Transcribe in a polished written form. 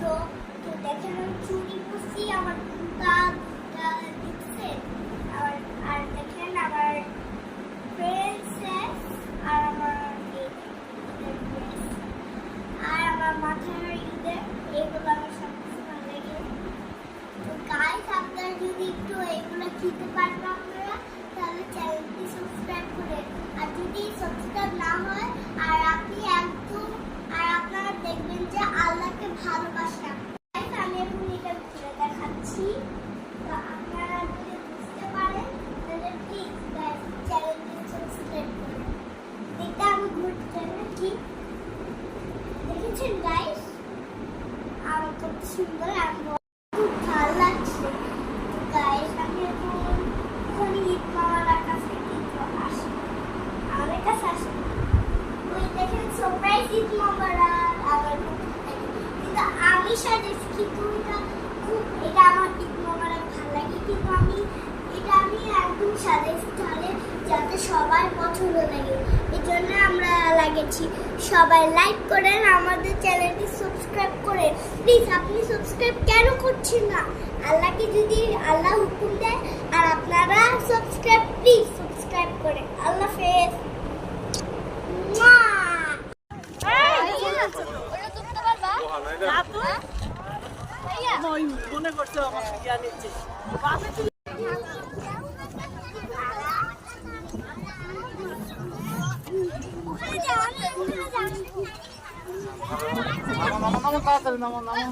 তো তো দেখেন আমি চুরি করছি আমার জুতা দিচ্ছে আর দেখেন আমার প্রিন্সেস আর আমার ড্রেস আর আমার মাথার ঈদের এগুলো আমার সবচেয়ে ভালো লাগে। তো গাইস আপনারা যদি একটু এগুলো খেতে পারেন আপনারা তাহলে চ্যানেলটি সাবস্ক্রাইব করে আর যদি সাবস্ক্রাইব না হয় আর আপনি একদম আর আপনারা দেখবেন যে আল্লাহকে ভালোবাসা। আমি এখন এটা ঘুরে দেখাচ্ছি তো আপনারা যদি বুঝতে পারেন তাহলে প্লিজ গাইস চ্যানেলটি সাবস্ক্রাইব করুন। এটা আমি ঘুরতে নাকি দেখেছেন গাইস আমার খুব সুন্দর আমি খুব ভালো লাগছে। গাইস আমি এখন ওখানে ঈদ মামার কাছে কিন্তু আসি আমাদের কাছে আসি ওই দেখেন সারপ্রাইজ ঈদ মামারা আমার কিন্তু আমি সাজেছি কিন্তু এটা আমার ঈদ মামারা ভালো লাগে কিন্তু আমি একদম সাজেছি তাহলে যাতে সবাই পছন্দ লাগে এই জন্য আমরা লাগিয়েছি। সবাই লাইক করেন আমাদের চ্যানেলটি সাবস্ক্রাইব করেন প্লিজ। আপনি সাবস্ক্রাইব কেন করছেন না? আল্লাহকে যদি আল্লাহ হুকুম দেয় আর আপনারা সাবস্ক্রাইব প্লিজ সাবস্ক্রাইব করেন। আল্লাহ হাফেজ। মনে করছে আমার জ্ঞান নিচ্ছে নাম